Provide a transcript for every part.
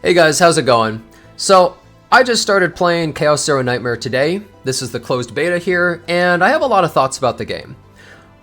Hey guys, how's it going? So, I just started playing Chaos Zero Nightmare today. This is the closed beta here, and I have a lot of thoughts about the game.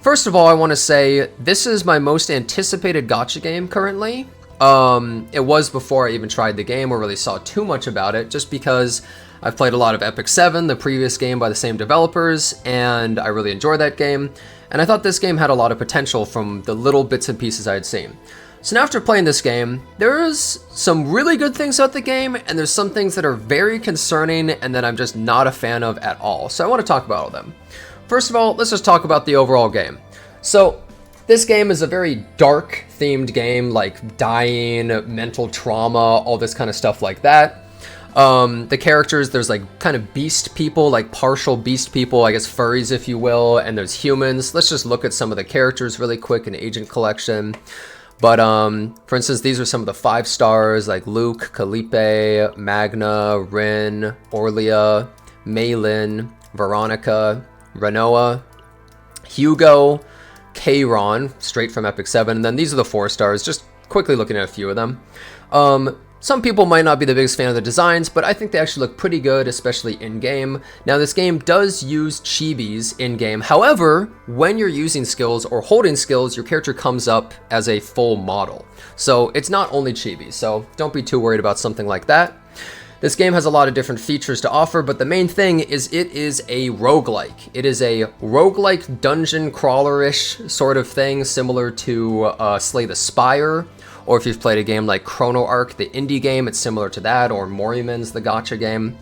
First of all, I want to say this is my most anticipated gacha game currently. It was before I even tried the game or really saw too much about it, just because I've played a lot of Epic 7, the previous game by the same developers, and I really enjoyed that game, and I thought this game had a lot of potential from the little bits and pieces I had seen. So now after playing this game, there's some really good things about the game, and there's some things that are very concerning and that I'm just not a fan of at all. So I want to talk about all of them. First of all, let's just talk about the overall game. So this game is a very dark themed game, like dying, mental trauma, all this kind of stuff like that. The characters, there's like kind of beast people, like partial beast people, I guess furries if you will, and there's humans. Let's just look at some of the characters really quick in Agent Collection. But for instance, these are some of the 5 stars like Luke, Calipe, Magna, Rin, Orlia, Maylin, Veronica, Renoa, Hugo, Kayron, straight from Epic 7, and then these are the 4 stars, just quickly looking at a few of them. Some people might not be the biggest fan of the designs, but I think they actually look pretty good, especially in-game. Now, this game does use chibis in-game. However, when you're using skills or holding skills, your character comes up as a full model. So it's not only chibis, so don't be too worried about something like that. This game has a lot of different features to offer, but the main thing is it is a roguelike. It is a roguelike dungeon crawler-ish sort of thing, similar to Slay the Spire. Or if you've played a game like Chrono Arc, the indie game, it's similar to that, or Moriman's, the gacha game.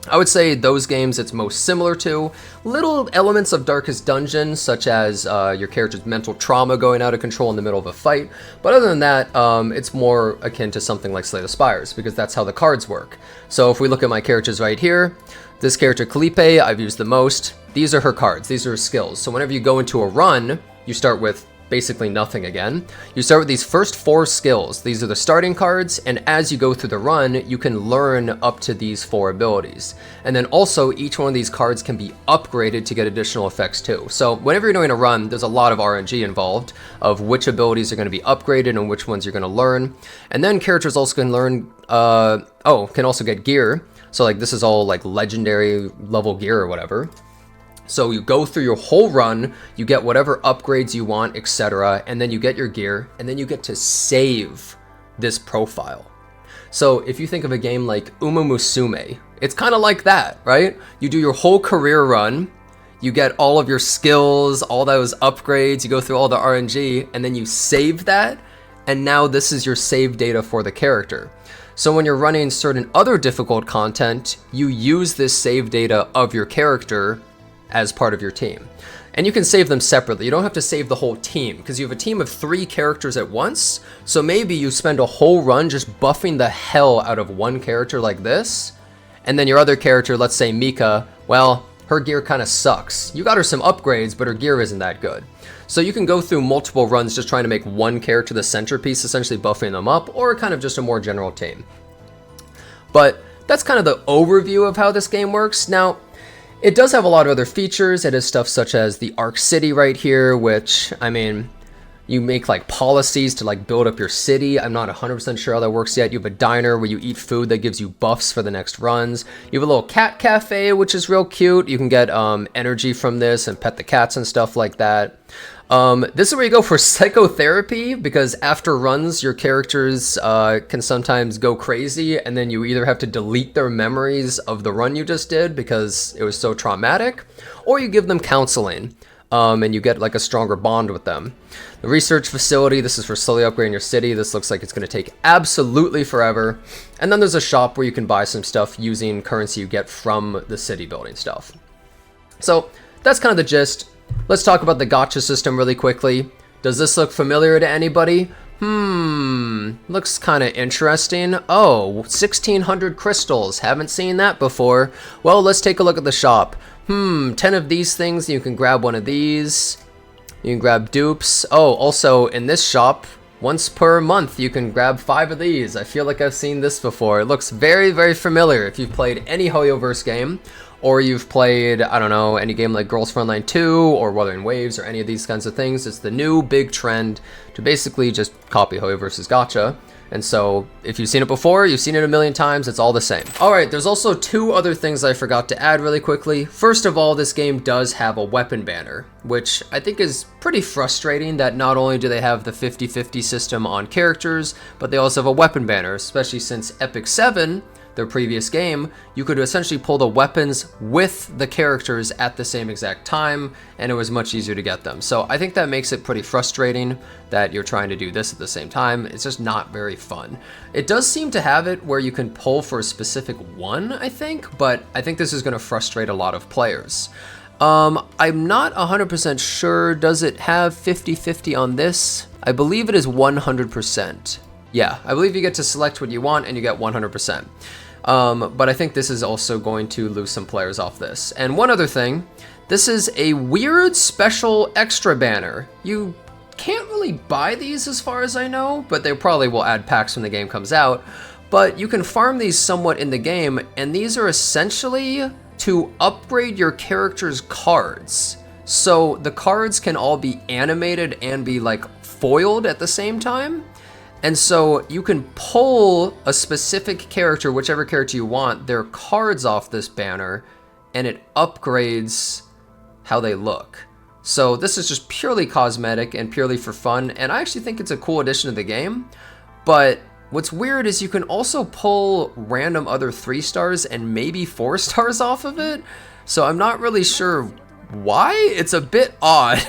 I would say those games it's most similar to. Little elements of Darkest Dungeon, such as your character's mental trauma going out of control in the middle of a fight. But other than that, it's more akin to something like Slay the Spires, because that's how the cards work. So if we look at my characters right here, this character Calipe, I've used the most. These are her cards, these are her skills. So whenever you go into a run, you start with basically nothing again. You start with these first 4 skills. These are the starting cards, and as you go through the run, you can learn up to these 4 abilities. And then also, each one of these cards can be upgraded to get additional effects too. So whenever you're doing a run, there's a lot of RNG involved of which abilities are going to be upgraded and which ones you're going to learn. And then characters also can learn, can also get gear. So like this is all like legendary level gear or whatever. So you go through your whole run, you get whatever upgrades you want, etc., and then you get your gear, and then you get to save this profile. So if you think of a game like Uma Musume, it's kind of like that, right? You do your whole career run, you get all of your skills, all those upgrades, you go through all the RNG, and then you save that, and now this is your save data for the character. So when you're running certain other difficult content, you use this save data of your character as part of your team. And you can save them separately. You don't have to save the whole team, because you have a team of 3 characters at once. So maybe you spend a whole run just buffing the hell out of one character like this, and then your other character, let's say Mika, well, her gear kind of sucks. You got her some upgrades, but her gear isn't that good. So you can go through multiple runs just trying to make one character the centerpiece, essentially buffing them up, or kind of just a more general team. But that's kind of the overview of how this game works. Now, it does have a lot of other features. It has stuff such as the Arc City right here, which, I mean, you make like policies to like build up your city. I'm not 100% sure how that works yet. You have a diner where you eat food that gives you buffs for the next runs. You have a little cat cafe, which is real cute. You can get energy from this and pet the cats and stuff like that. This is where you go for psychotherapy, because after runs, your characters can sometimes go crazy, and then you either have to delete their memories of the run you just did because it was so traumatic, or you give them counseling, and you get like a stronger bond with them. The research facility, this is for slowly upgrading your city. This looks like it's going to take absolutely forever. And then there's a shop where you can buy some stuff using currency you get from the city building stuff. So that's kind of the gist. Let's talk about the gacha system really quickly. Does this look familiar to anybody? Looks kind of interesting. Oh, 1,600 crystals. Haven't seen that before. Well, let's take a look at the shop. 10 of these things. You can grab one of these. You can grab dupes. Oh, also in this shop, once per month, you can grab 5 of these. I feel like I've seen this before. It looks very, very familiar if you've played any Hoyoverse game, or you've played, I don't know, any game like Girls Frontline 2 or Wuthering Waves or any of these kinds of things. It's the new big trend to basically just copy Hoyoverse's gacha. And so if you've seen it before, you've seen it a million times, it's all the same. All right, there's also two other things I forgot to add really quickly. First of all, this game does have a weapon banner, which I think is pretty frustrating that not only do they have the 50-50 system on characters, but they also have a weapon banner, especially since Epic 7, their previous game, you could essentially pull the weapons with the characters at the same exact time, and it was much easier to get them. So I think that makes it pretty frustrating that you're trying to do this at the same time. It's just not very fun. It does seem to have it where you can pull for a specific one, I think, but I think this is going to frustrate a lot of players. I'm not 100% sure. Does it have 50-50 on this? I believe it is 100%. Yeah, I believe you get to select what you want and you get 100%. But I think this is also going to lose some players off this. And one other thing, this is a weird special extra banner. You can't really buy these as far as I know, but they probably will add packs when the game comes out. But you can farm these somewhat in the game, and these are essentially to upgrade your character's cards. So the cards can all be animated and be like foiled at the same time. And so you can pull a specific character, whichever character you want, their cards off this banner, and it upgrades how they look. So this is just purely cosmetic and purely for fun, and I actually think it's a cool addition to the game. But what's weird is you can also pull random other 3 stars and maybe 4 stars off of it. So I'm not really sure why. It's a bit odd.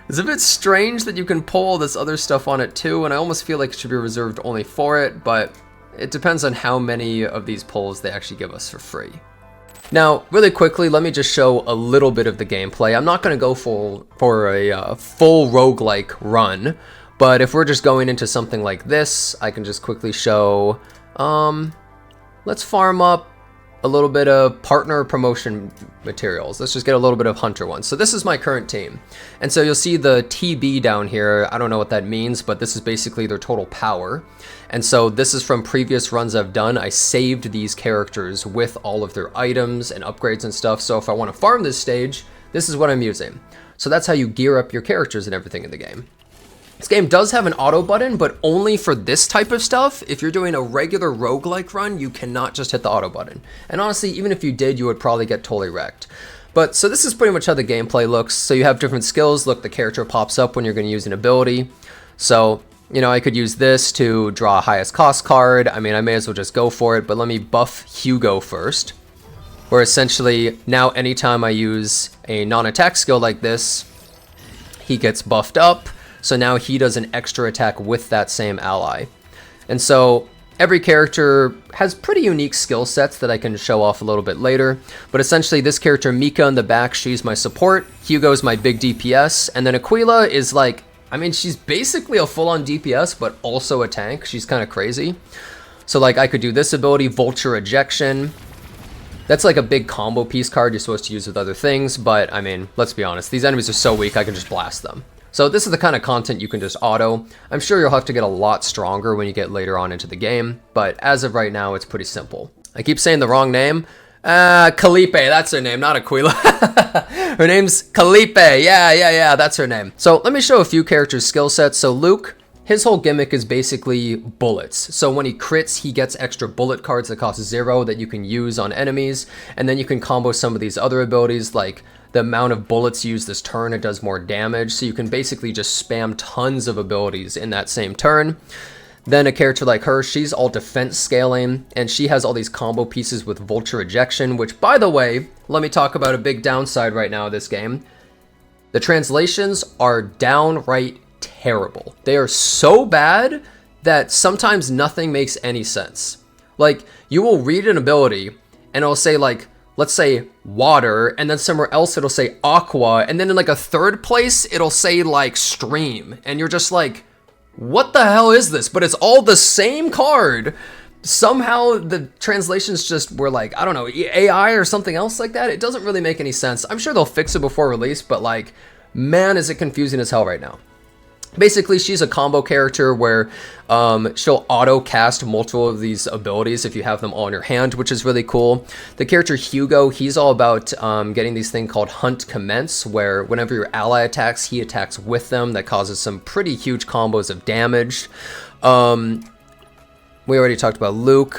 It's a bit strange that you can pull this other stuff on it too, and I almost feel like it should be reserved only for it, but it depends on how many of these pulls they actually give us for free. Now, really quickly, let me just show a little bit of the gameplay. I'm not going to go for a full roguelike run, but if we're just going into something like this, I can just quickly show, let's farm up a little bit of partner promotion materials. Let's just get a little bit of hunter ones. So this is my current team. And so you'll see the TB down here. I don't know what that means, but this is basically their total power. And so this is from previous runs I've done. I saved these characters with all of their items and upgrades and stuff. So if I want to farm this stage, this is what I'm using. So that's how you gear up your characters and everything in the game. This game does have an auto button, but only for this type of stuff. If you're doing a regular roguelike run, you cannot just hit the auto button. And honestly, even if you did, you would probably get totally wrecked. But so this is pretty much how the gameplay looks. So you have different skills. Look, the character pops up when you're going to use an ability. So, you know, I could use this to draw a highest cost card. I mean, I may as well just go for it, but let me buff Hugo first. Where essentially, now anytime I use a non-attack skill like this, he gets buffed up. So now he does an extra attack with that same ally. And so every character has pretty unique skill sets that I can show off a little bit later. But essentially this character, Mika in the back, she's my support. Hugo's my big DPS. And then Aquila is like, I mean, she's basically a full-on DPS, but also a tank. She's kind of crazy. So like I could do this ability, Vulture Ejection. That's like a big combo piece card you're supposed to use with other things. But I mean, let's be honest. These enemies are so weak, I can just blast them. So this is the kind of content you can just auto. I'm sure you'll have to get a lot stronger when you get later on into the game, but as of right now, it's pretty simple. I keep saying the wrong name. Calipe, that's her name, not Aquila. Her name's Calipe, yeah, that's her name. So let me show a few characters' skill sets. So Luke, his whole gimmick is basically bullets. So when he crits, he gets extra bullet cards that cost 0 that you can use on enemies, and then you can combo some of these other abilities like the amount of bullets used this turn, it does more damage. So you can basically just spam tons of abilities in that same turn. Then a character like her, she's all defense scaling, and she has all these combo pieces with Vulture Ejection, which, by the way, let me talk about a big downside right now of this game. The translations are downright terrible. They are so bad that sometimes nothing makes any sense. Like, you will read an ability, and it'll say like, let's say water, and then somewhere else it'll say aqua, and then in like a third place it'll say like stream, and you're just like, what the hell is this? But it's all the same card. Somehow the translations just were like, I don't know, AI or something else like that. It doesn't really make any sense. I'm sure they'll fix it before release, but like, man, is it confusing as hell right now. Basically, she's a combo character where she'll auto-cast multiple of these abilities if you have them all in your hand, which is really cool. The character Hugo, he's all about getting these thing called Hunt Commence, where whenever your ally attacks, he attacks with them. That causes some pretty huge combos of damage. We already talked about Luke.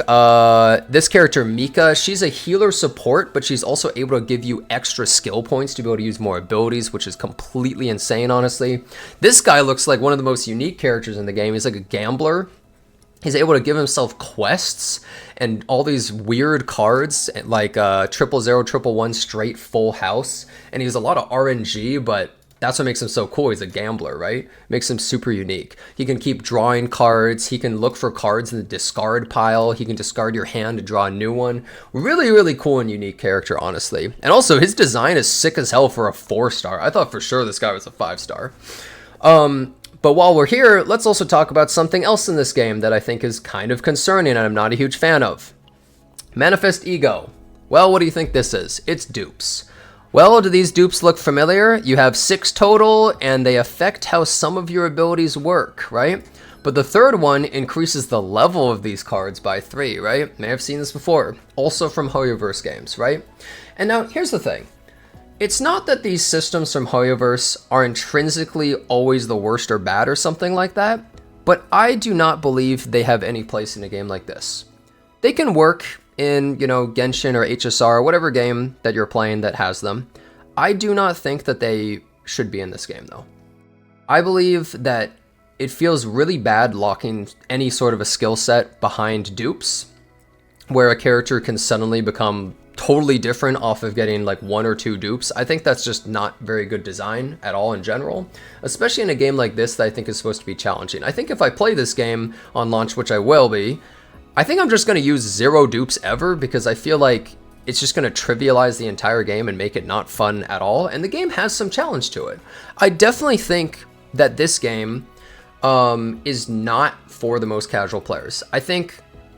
This character, Mika, she's a healer support, but she's also able to give you extra skill points to be able to use more abilities, which is completely insane, honestly. This guy looks like one of the most unique characters in the game. He's like a gambler. He's able to give himself quests and all these weird cards, like 00011 straight full house. And he has a lot of RNG, but that's what makes him so cool. He's a gambler, right? Makes him super unique. He can keep drawing cards. He can look for cards in the discard pile. He can discard your hand to draw a new one. Really, really cool and unique character, honestly. And also, his design is sick as hell for a 4-star. I thought for sure this guy was a 5-star. But while we're here, let's also talk about something else in this game that I think is kind of concerning and I'm not a huge fan of. Manifest Ego. Well, what do you think this is? It's dupes. Well, do these dupes look familiar? You have 6 total, and they affect how some of your abilities work, right? But the third one increases the level of these cards by 3, right? May have seen this before. Also from Hoyoverse games, right? And now, here's the thing. It's not that these systems from Hoyoverse are intrinsically always the worst or bad or something like that, but I do not believe they have any place in a game like this. They can work in, Genshin or HSR or whatever game that you're playing that has them. I do not think that they should be in this game, though. I believe that it feels really bad locking any sort of a skill set behind dupes, where a character can suddenly become totally different off of getting like 1 or 2 dupes. I think that's just not very good design at all in general, especially in a game like this that I think is supposed to be challenging. I think if I play this game on launch, which I will be, I think I'm just going to use 0 dupes ever, because I feel like it's just going to trivialize the entire game and make it not fun at all. And the game has some challenge to it. I definitely think that this game is not for the most casual players. I think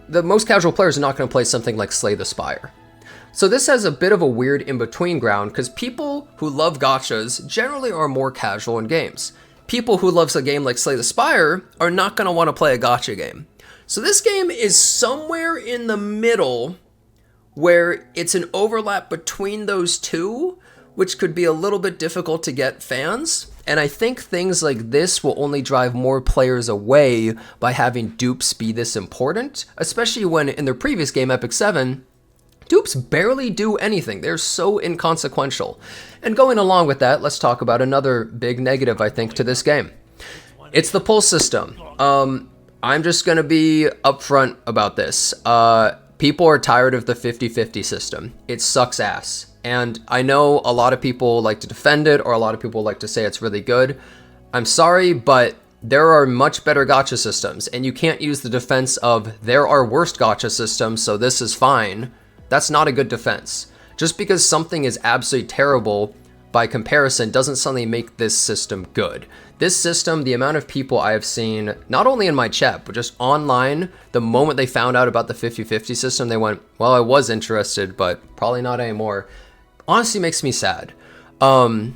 the most casual players are not going to play something like Slay the Spire. So this has a bit of a weird in-between ground, because people who love gachas generally are more casual in games. People who love a game like Slay the Spire are not going to want to play a gacha game. So this game is somewhere in the middle, where it's an overlap between those two, which could be a little bit difficult to get fans. And I think things like this will only drive more players away by having dupes be this important, especially when in their previous game, Epic 7, dupes barely do anything. They're so inconsequential. And going along with that, let's talk about another big negative, I think, to this game. It's the pull system. I'm just going to be upfront about this. People are tired of the 50-50 system. It sucks ass. And I know a lot of people like to defend it, or a lot of people like to say it's really good. I'm sorry, but there are much better gacha systems, and you can't use the defense of there are worse gacha systems, so this is fine. That's not a good defense. Just because something is absolutely terrible by comparison doesn't suddenly make this system good. This system, the amount of people I have seen, not only in my chat, but just online, the moment they found out about the 50-50 system, they went, well, I was interested, but probably not anymore. Honestly makes me sad. I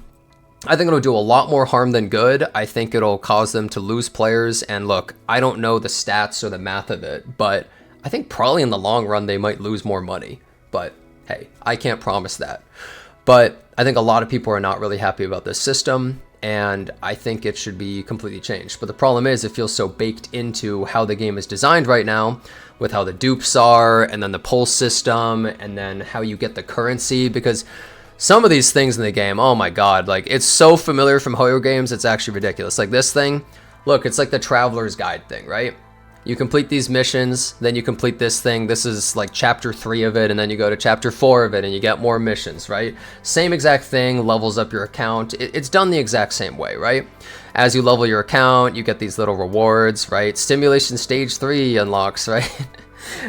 think it'll do a lot more harm than good. I think it'll cause them to lose players. And look, I don't know the stats or the math of it, but I think probably in the long run, they might lose more money. But hey, I can't promise that. But I think a lot of people are not really happy about this system, and I think it should be completely changed. But the problem is it feels so baked into how the game is designed right now, with how the dupes are, and then the pulse system, and then how you get the currency, because some of these things in the game, oh my god, like, it's so familiar from Hoyo games, it's actually ridiculous. Like this thing, look, it's like the Traveler's Guide thing, right? You complete these missions, then you complete this thing. This is like chapter 3 of it, and then you go to chapter 4 of it, and you get more missions, right? Same exact thing, levels up your account. It's done the exact same way, right? As you level your account, you get these little rewards, right? Stimulation stage 3 unlocks, right?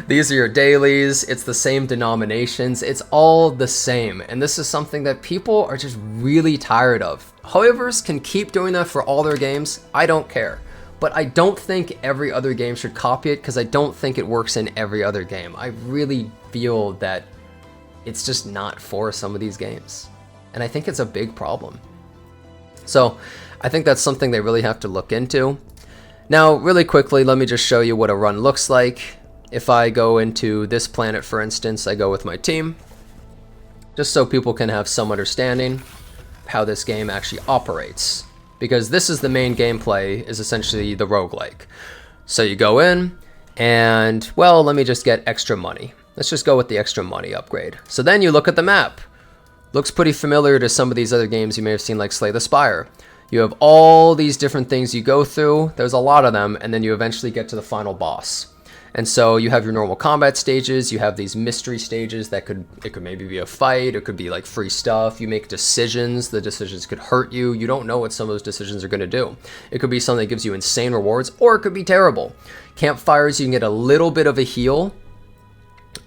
These are your dailies. It's the same denominations. It's all the same. And this is something that people are just really tired of. Hoyoverse can keep doing that for all their games. I don't care. But I don't think every other game should copy it, because I don't think it works in every other game. I really feel that it's just not for some of these games. And I think it's a big problem. So I think that's something they really have to look into. Now, really quickly, let me just show you what a run looks like. If I go into this planet, for instance, I go with my team, just so people can have some understanding of how this game actually operates. Because this is the main gameplay, is essentially the roguelike. So you go in, And, well, let me just get extra money. Let's just go with the extra money upgrade. So then you look at the map. Looks pretty familiar to some of these other games you may have seen, like Slay the Spire. You have all these different things you go through. There's a lot of them, and then you eventually get to the final boss. And so you have your normal combat stages, you have these mystery stages that could maybe be a fight, it could be like free stuff, you make decisions, the decisions could hurt you, you don't know what some of those decisions are going to do. It could be something that gives you insane rewards, or it could be terrible. Campfires, you can get a little bit of a heal,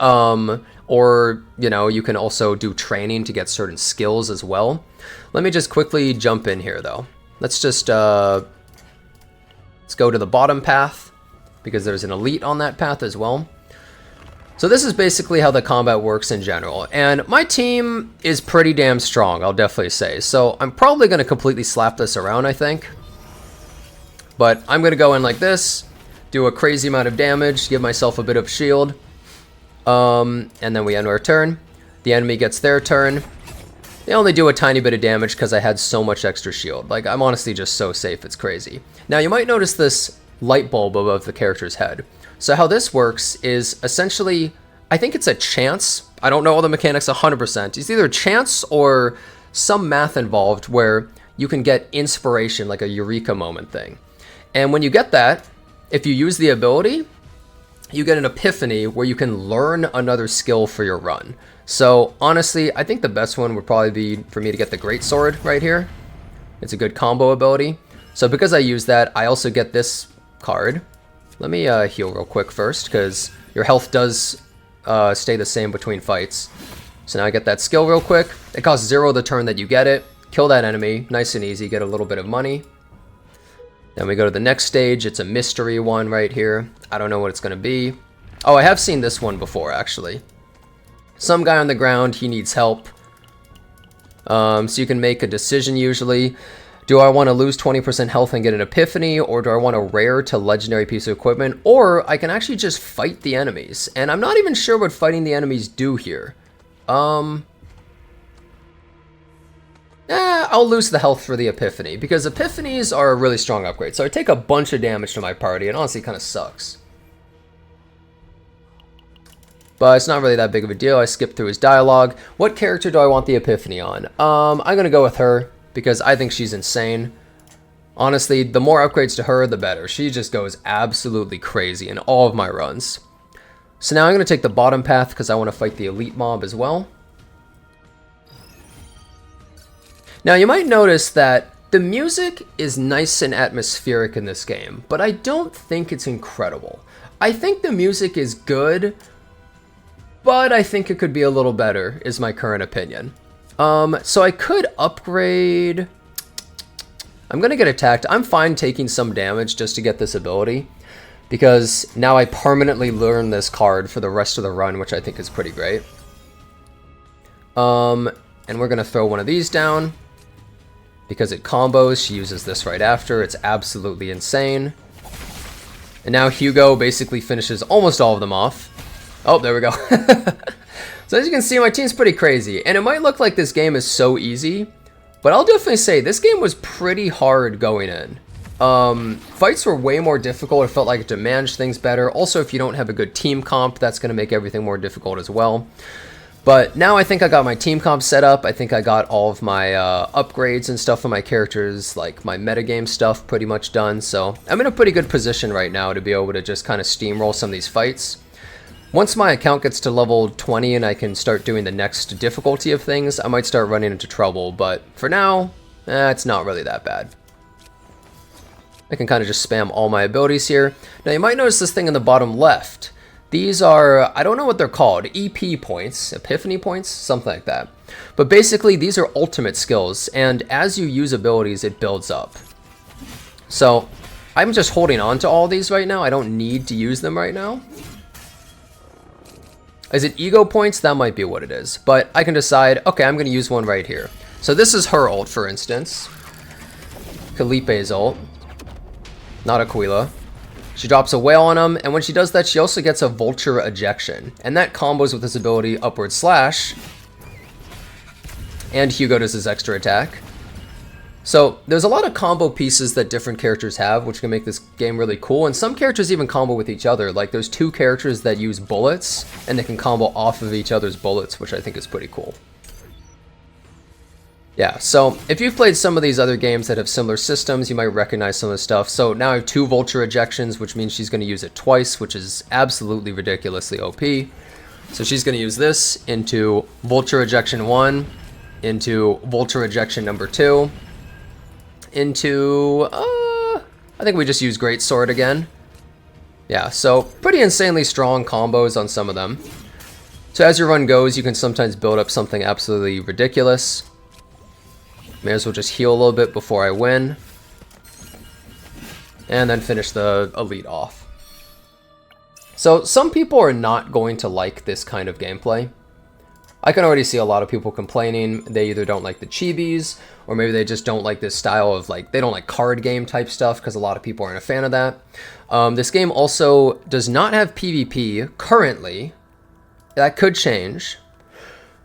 or, you know, you can also do training to get certain skills as well. Let me just quickly jump in here though. Let's just, let's go to the bottom path, because there's an elite on that path as well. So this is basically how the combat works in general. And my team is pretty damn strong, I'll definitely say. So I'm probably going to completely slap this around, I think. But I'm going to go in like this, do a crazy amount of damage, give myself a bit of shield. And then we end our turn. The enemy gets their turn. They only do a tiny bit of damage because I had so much extra shield. Like, I'm honestly just so safe, it's crazy. Now, you might notice this light bulb above the character's head. So how this works is essentially, I think it's a chance. I don't know all the mechanics 100%. It's either a chance or some math involved where you can get inspiration, like a eureka moment thing. And when you get that, if you use the ability, you get an epiphany where you can learn another skill for your run. So honestly, I think the best one would probably be for me to get the Greatsword right here. It's a good combo ability. So because I use that, I also get this card. Let me heal real quick first, because your health does stay the same between fights. So now I get that skill real quick. It costs 0 the turn that you get it. Kill that enemy, nice and easy, get a little bit of money. Then we go to the next stage. It's a mystery one right here. I don't know what it's going to be. Oh, I have seen this one before, actually. Some guy on the ground, he needs help. So you can make a decision usually. Do I want to lose 20% health and get an epiphany, or do I want a rare to legendary piece of equipment? Or I can actually just fight the enemies. And I'm not even sure what fighting the enemies do here. I'll lose the health for the epiphany, because epiphanies are a really strong upgrade. So I take a bunch of damage to my party, and honestly kind of sucks. But it's not really that big of a deal. I skip through his dialogue. What character do I want the epiphany on? I'm going to go with her, because I think she's insane. Honestly, the more upgrades to her, the better. She just goes absolutely crazy in all of my runs. So now I'm going to take the bottom path because I want to fight the elite mob as well. Now you might notice that the music is nice and atmospheric in this game, but I don't think it's incredible. I think the music is good, but I think it could be a little better, is my current opinion. So I could upgrade. I'm gonna get attacked. I'm fine taking some damage just to get this ability, because now I permanently learn this card for the rest of the run, which I think is pretty great. And we're gonna throw one of these down because it combos. She uses this right after. It's absolutely insane. And now Hugo basically finishes almost all of them off. Oh, there we go. So as you can see, my team's pretty crazy, and it might look like this game is so easy, but I'll definitely say this game was pretty hard going in. Fights were way more difficult. It felt like to manage things better. Also, if you don't have a good team comp, that's going to make everything more difficult as well. But now I think I got my team comp set up. I think I got all of my upgrades and stuff for my characters, like my metagame stuff pretty much done. So I'm in a pretty good position right now to be able to just kind of steamroll some of these fights. Once my account gets to level 20 and I can start doing the next difficulty of things, I might start running into trouble, but for now, it's not really that bad. I can kind of just spam all my abilities here. Now you might notice this thing in the bottom left. These are, I don't know what they're called, EP points, epiphany points, something like that. But basically these are ultimate skills, and as you use abilities, it builds up. So I'm just holding on to all these right now. I don't need to use them right now. Is it ego points? That might be what it is. But I can decide, okay, I'm going to use one right here. So this is her ult, for instance. Felipe's ult. Not Aquila. She drops a whale on him, and when she does that, she also gets a vulture ejection. And that combos with this ability, upward slash. And Hugo does his extra attack. So there's a lot of combo pieces that different characters have, which can make this game really cool. And some characters even combo with each other. Like there's two characters that use bullets, and they can combo off of each other's bullets, which I think is pretty cool. Yeah, so if you've played some of these other games that have similar systems, you might recognize some of the stuff. So now I have 2 vulture ejections, which means she's going to use it twice, which is absolutely ridiculously OP. So she's going to use this into vulture ejection 1, into vulture ejection number 2, into, I think we just use greatsword again. Yeah, so pretty insanely strong combos on some of them. So as your run goes, you can sometimes build up something absolutely ridiculous. May as well just heal a little bit before I win. And then finish the elite off. So some people are not going to like this kind of gameplay. I can already see a lot of people complaining. They either don't like the chibis, or maybe they just don't like this style of they don't like card game type stuff, because a lot of people aren't a fan of that. This game also does not have PvP currently. That could change.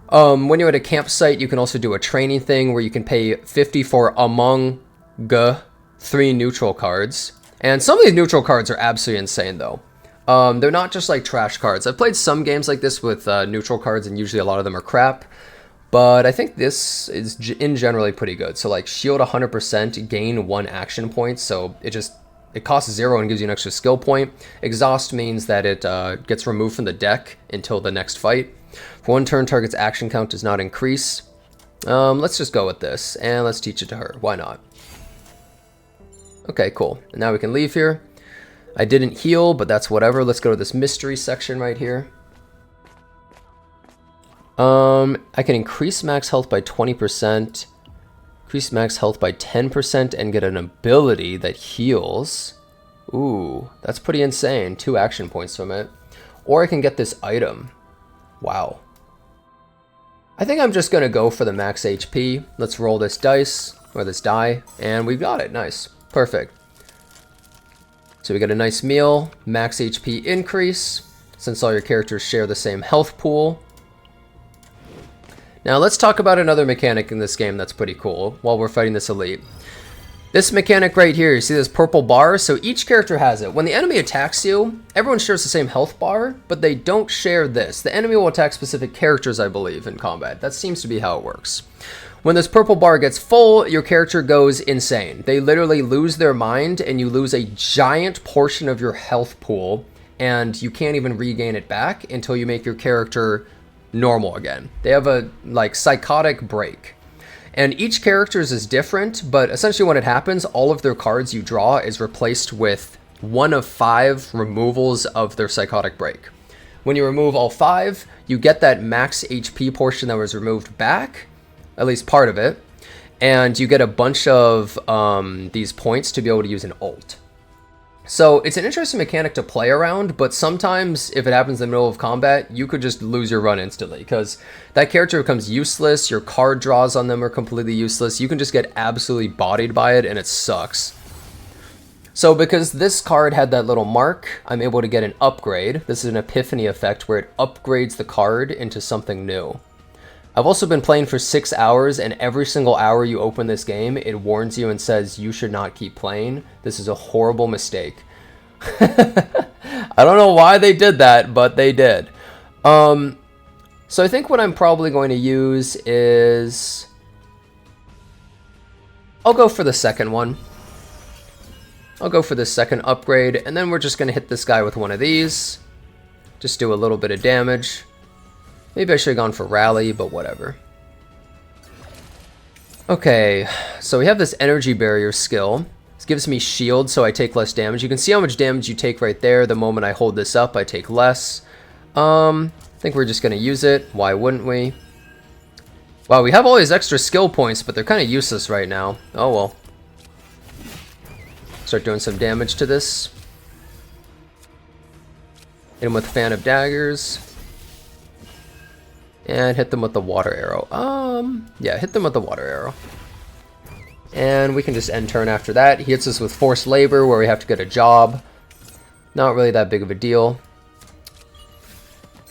When you're at a campsite, you can also do a training thing where you can pay 50 for among 3 neutral cards. And some of these neutral cards are absolutely insane though. They're not just like trash cards. I've played some games like this with neutral cards, and usually a lot of them are crap. But I think this is in generally pretty good. So like shield 100%, gain 1 action point. So it costs 0 and gives you an extra skill point. Exhaust means that it gets removed from the deck until the next fight. For 1 turn, target's action count does not increase. Let's just go with this, and let's teach it to her. Why not? Okay, cool. And now we can leave here. I didn't heal, but that's whatever. Let's go to this mystery section right here. I can increase max health by 20%, increase max health by 10%, and get an ability that heals. Ooh, that's pretty insane. 2 action points from it. Or I can get this item. Wow. I think I'm just going to go for the max HP. Let's roll this dice, or this die, and we've got it. Nice. Perfect. So we get a nice meal, max HP increase, since all your characters share the same health pool. Now let's talk about another mechanic in this game that's pretty cool while we're fighting this elite. This mechanic right here, you see this purple bar? So each character has it. When the enemy attacks you, everyone shares the same health bar, but they don't share this. The enemy will attack specific characters, I believe, in combat. That seems to be how it works. When this purple bar gets full, your character goes insane. They literally lose their mind, and you lose a giant portion of your health pool, and you can't even regain it back until you make your character normal again. They have a psychotic break. And each character's is different, but essentially when it happens, all of their cards you draw is replaced with 1 of 5 removals of their psychotic break. When you remove all 5, you get that max HP portion that was removed back, at least part of it, and you get a bunch of these points to be able to use an ult. So it's an interesting mechanic to play around, but sometimes if it happens in the middle of combat, you could just lose your run instantly, because that character becomes useless, your card draws on them are completely useless, you can just get absolutely bodied by it, and it sucks. So because this card had that little mark, I'm able to get an upgrade. This is an epiphany effect where it upgrades the card into something new. I've also been playing for 6 hours, and every single hour you open this game, it warns you and says you should not keep playing. This is a horrible mistake. I don't know why they did that, but they did. So I think what I'm probably going to use is... I'll go for the second one. I'll go for the second upgrade, and then we're just going to hit this guy with one of these. Just do a little bit of damage. Maybe I should have gone for rally, but whatever. Okay, so we have this energy barrier skill. This gives me shield, so I take less damage. You can see how much damage you take right there. The moment I hold this up, I take less. I think we're just going to use it. Why wouldn't we? Wow, we have all these extra skill points, but they're kind of useless right now. Oh well. Start doing some damage to this. Hit him with Fan of Daggers. And hit them with the water arrow. Yeah, hit them with the water arrow. And we can just end turn after that. He hits us with forced labor, where we have to get a job. Not really that big of a deal.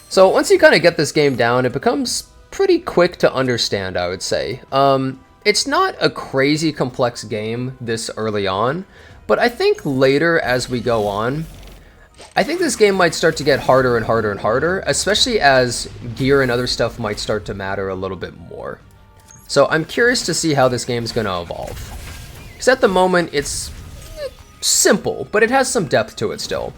So once you kind of get this game down, it becomes pretty quick to understand, I would say. it's not a crazy complex game this early on, but I think later as we go on, I think this game might start to get harder and harder and harder, especially as gear and other stuff might start to matter a little bit more. So I'm curious to see how this game's going to evolve. Because at the moment, it's simple, but it has some depth to it still.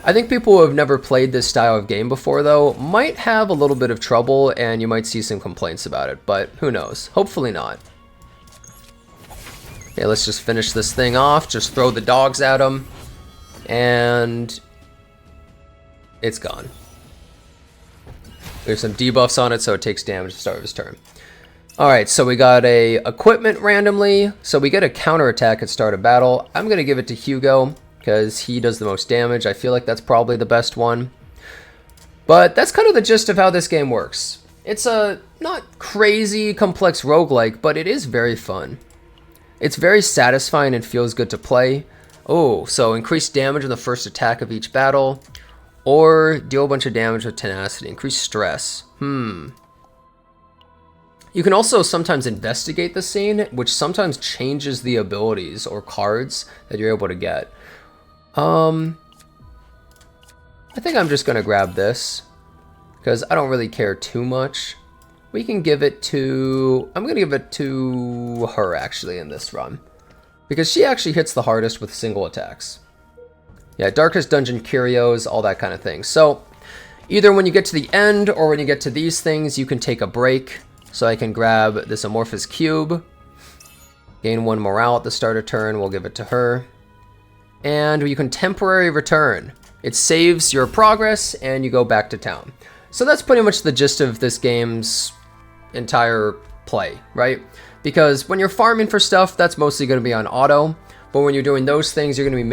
I think people who have never played this style of game before, though, might have a little bit of trouble, and you might see some complaints about it, but who knows? Hopefully not. Okay, let's just finish this thing off. Just throw the dogs at them, and it's gone. There's some debuffs on it, so it takes damage at the start of his turn. Alright, so we got a equipment randomly, so we get a counterattack at start of battle. I'm going to give it to Hugo, because he does the most damage. I feel like that's probably the best one. But that's kind of the gist of how this game works. It's a not crazy complex roguelike, but it is very fun. It's very satisfying and feels good to play. Oh, so increase damage in the first attack of each battle, or deal a bunch of damage with tenacity. Increase stress. You can also sometimes investigate the scene, which sometimes changes the abilities or cards that you're able to get. I think I'm just going to grab this, because I don't really care too much. We can give it to... I'm going to give it to her, actually, in this run. Because she actually hits the hardest with single attacks. Yeah, Darkest Dungeon Curios, all that kind of thing. So, either when you get to the end, or when you get to these things, you can take a break. So I can grab this Amorphous Cube. Gain 1 morale at the start of turn, we'll give it to her. And you can temporary return. It saves your progress, and you go back to town. So that's pretty much the gist of this game's entire play, right? Because when you're farming for stuff, that's mostly going to be on auto. But when you're doing those things, you're going to be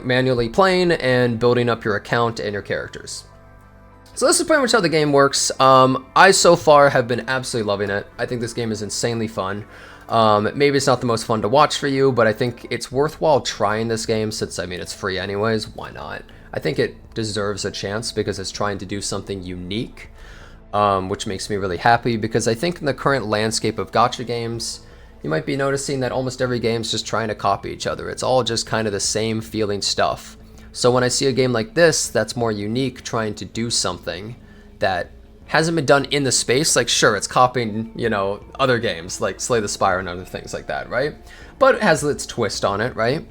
manually playing and building up your account and your characters. So this is pretty much how the game works. I so far have been absolutely loving it. I think this game is insanely fun. Maybe it's not the most fun to watch for you, but I think it's worthwhile trying this game since, I mean, it's free anyways. Why not? I think it deserves a chance because it's trying to do something unique, which makes me really happy because I think in the current landscape of gacha games, you might be noticing that almost every game's just trying to copy each other. It's all just kind of the same feeling stuff. So when I see a game like this that's more unique, trying to do something that hasn't been done in the space, like sure, it's copying, you know, other games like Slay the Spire and other things like that, right? But it has its twist on it, right?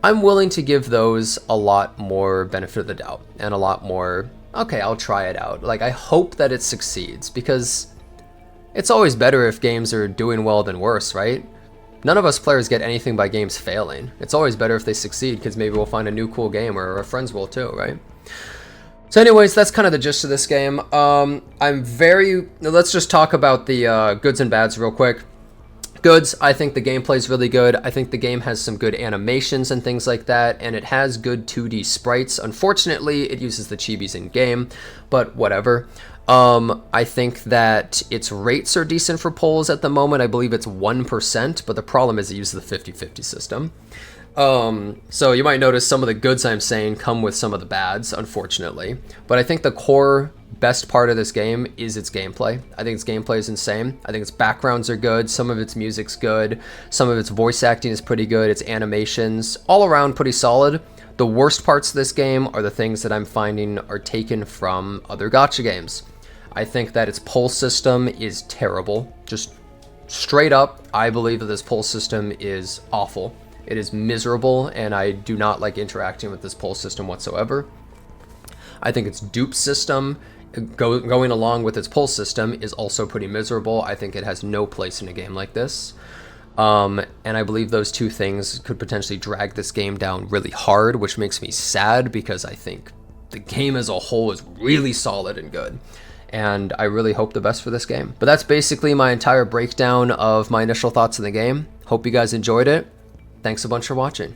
I'm willing to give those a lot more benefit of the doubt and a lot more, okay, I'll try it out. Like, I hope that it succeeds because it's always better if games are doing well than worse, right? None of us players get anything by games failing. It's always better if they succeed because maybe we'll find a new cool game or our friends will too, right? So anyways, that's kind of the gist of this game. Let's just talk about the goods and bads real quick. Goods, I think the gameplay is really good. I think the game has some good animations and things like that, and it has good 2D sprites. Unfortunately, it uses the chibis in game, but whatever. I think that its rates are decent for polls at the moment. I believe it's 1%, but the problem is it uses the 50-50 system. So you might notice some of the goods I'm saying come with some of the bads, unfortunately. But I think the core best part of this game is its gameplay. I think its gameplay is insane. I think its backgrounds are good. Some of its music's good. Some of its voice acting is pretty good. Its animations, all around pretty solid. The worst parts of this game are the things that I'm finding are taken from other gacha games. I think that its poll system is terrible. Just straight up, I believe that this poll system is awful. It is miserable, and I do not like interacting with this poll system whatsoever. I think its dupe system, going along with its poll system, is also pretty miserable. I think it has no place in a game like this. And I believe those two things could potentially drag this game down really hard, which makes me sad because I think the game as a whole is really solid and good. And I really hope the best for this game. But that's basically my entire breakdown of my initial thoughts on the game. Hope you guys enjoyed it. Thanks a bunch for watching.